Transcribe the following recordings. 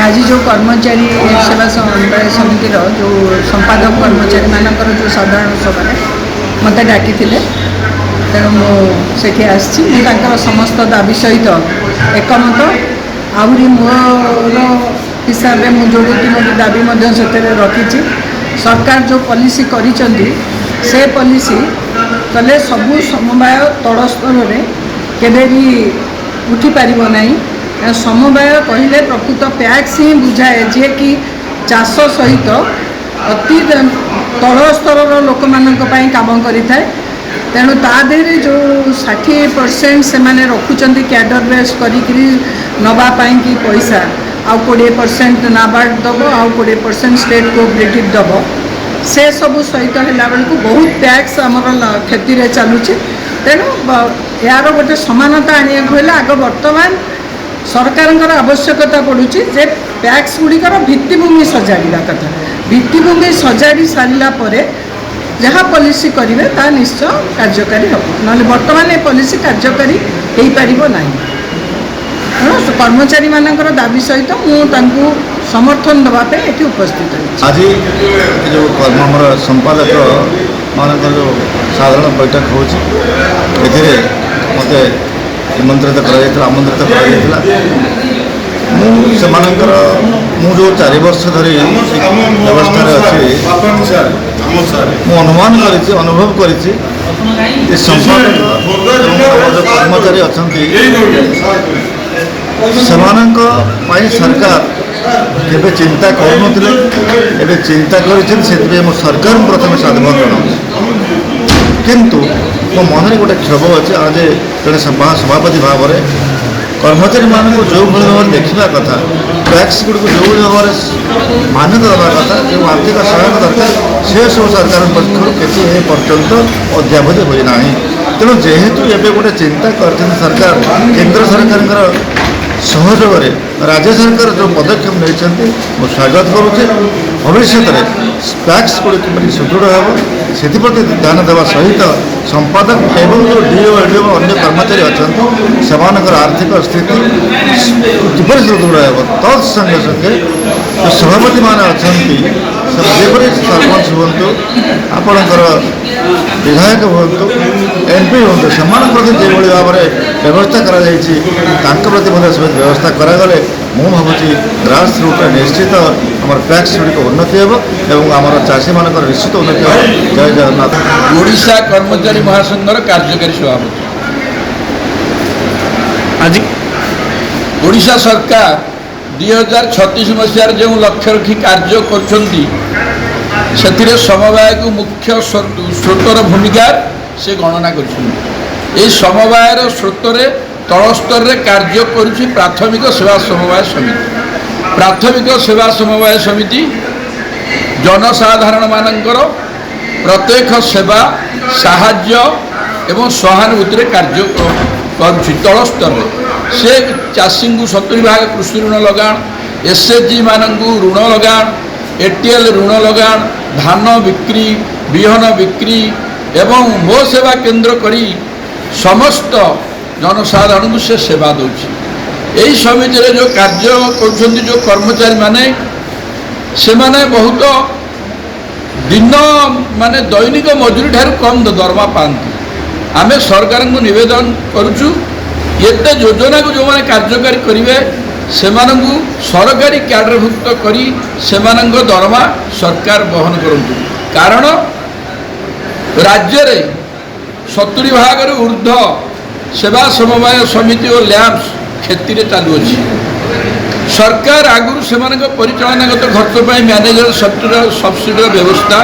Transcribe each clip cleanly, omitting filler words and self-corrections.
आज जो कर्मचारी सेवा समितिर जो संपादक कर्मचारी मानकर जो साधारण सभा मत डाकी तेणु मुझे आसर समस्त दाबी सहित एकमत आहरी मोर हिसाब से मुझे जोड़ तीनोटी दाबी से रखी सरकार जो पॉलिसी करिसें से पॉलिसी कले सबू समवाय तल स्तर में केबे भी उठी पारिबो नहीं। समवाय कहले प्रकृत पैक्स ही बुझाए जे कि चाष सहित अति तल स्तर लोक मानी काम करें तेणु तादेह जो 60% से माने रखुचंदी कैडर बेस करी नवापाई कि पैसा आउ 20% नाबार्ड दब आउ 20% स्टेट कोऑपरेटिव दब से सब सहित है बेलू बहुत टैक्स आमर क्षति चलुचे तेणु यार गोटे समानता आने आग बर्तमान सरकार आवश्यकता पड़ुची जे टैक्स गुड़िकर भित्तिभूमि सजाड़ा कथा भित्तिभूमि सजाड़ी सारा पर जहाँ पॉलिसी करेंगे ता निश्चय कार्यकारी हम ना बर्तमान ये पॉलिसी कार्यकारी हो पार ना तेणु कर्मचारी मानकर दाबी सहित मुझे समर्थन देवाई ये उपस्थित आज जो कर्म संपादक मान जो साधारण बैठक हो मत निमंत्रित आमंत्रित मु जो 4 वर्ष धरी व्यवस्था अच्छी अनुमान कर अनुभव कर संपादक जो कर्मचारी अच्छा सरकार केबे चिंता करुन चिंता कर सरकार प्रथम साधुवाद जनाऊँ किंतु मो मन में गोटे क्षोभ अच्छे आज जड़े सभापति भाव में कर्मचारी मान जो भाव में देखा कथा टैक्स गुड़ को जो भाव में मान्यता देवा कथा जो आर्थिक सहायता दरकार से सब सरकार पक्ष किसी पर्यंत अद्यावधि होना तेणु जेहेतु एवं गोटे चिंता कर सरकार केंद्र सरकार सहयोग राज्य सरकार जो पदक्षेप नहीं स्वागत करुचे भविष्य में टैक्स गुड़ कि सुदृढ़ हो से ध्यान देवा सहित संपादक एवं जो डीओ एडीओ अन्य कर्मचारी अच्छा से आर्थिक स्थिति किपर सुदृढ़ हो तत्संगे संगे जो सभापति मान अच्छा जेपरी सरपंच हूँ आपणकर विधायक हूँ एमपी हूँ से प्रति जो भाव में व्यवस्था प्रति व्यवस्था करागले मु भावुँ ग्रास रूट निश्चित आम टैक्स गुड़िक उन्नति हो आम चाषी मान निश्चित उन्नति हो। जय जगन्नाथ। ओडिशा कर्मचारी महासंघर कार्यकारी सभापति आज ओडिशा सरकार 2036 मसीह जो लक्ष्य रखी कार्य कर समवाय को मुख्य स्रोतर भूमिका से गणना कर समवायर स्रोतर तल स्तर में कार्य करुछि प्राथमिक सेवा समवाय समिति। प्राथमिक सेवा समवाय समिति जनसाधारण मानकर प्रत्येक सेवा साहाय्य एवं सहानुभूति कार्य करुछि तल स्तर में से चाषी को 70 भाग कृषि ऋण लगाण एसएचजी मानू ऋण लगाण एटीएल ऋण लगाण धान बिक्री बिहन बिक्री एवं मो सेवा केंद्र करी समस्त जनसाधारण को से सेवा दूसरी यही समिति जो कार्य कर जो कर्मचारी माने से माने बहुत दिन माने दैनिक मजूरी ठार कम दरमा पाती आम सरकार को निवेदन करुचु एते योजना को जो मैंने कार्यकारी करेंगे से सरकारी कैडरभुक्त करी से दरमा सरकार बहन करूँ कारण राज्य में 70 भाग ऊर्ध सेवा समवाय समिति और लैब्स क्षति चलुअछि सरकार आगुरी से परिचालनागत खर्च पर मैनेजर सब्सिडी व्यवस्था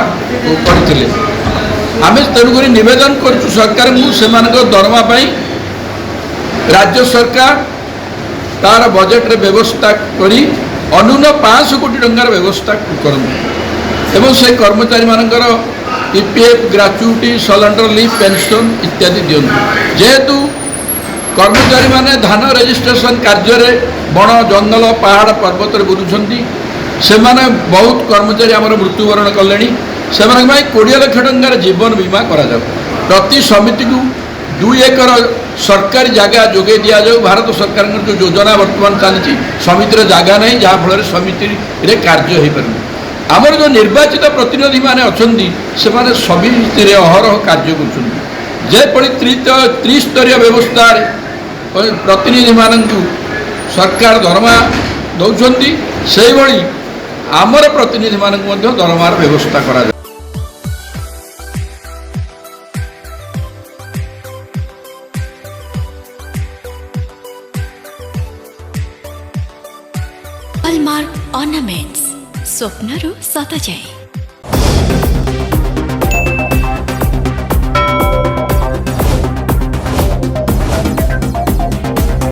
करते आम तेणुक निवेदन करुँ सरकार को दरमा राज्य सरकार तार बजेट रे व्यवस्था करी अनुन 500 कोटी टंकार व्यवस्था करूँ से कर्मचारी मानकर ईपीएफ ग्राच्युटी सरेंडर लीव पेंशन इत्यादि दियंतु जेहेतु कर्मचारी माने धान रजिस्ट्रेशन कार्य बण जंगल पहाड़ पर्वत बुलूंट से बहुत कर्मचारी आम मृत्युवरण कले से 20 लाख टंकार जीवन बीमा करा प्रति समिति को 2 एकर सरकारी जगह जोगे दि जाऊ भारत सरकार जो योजना बर्तमान चली समितिर जगह नहीं जहाँफल समिति कार्य हो पार आमर जो निर्वाचित प्रतिनिधि मैंने अच्छा से समिति अहरह कार्य करपरी त्रिस्तरीय व्यवस्था प्रतिनिधि मानू सरकार दरमा दौरान से भली आमर प्रतिनिधि मानक दरमार व्यवस्था करा। हॉलमार्क ऑर्नामेंट्स स्वप्नरू सत जाए।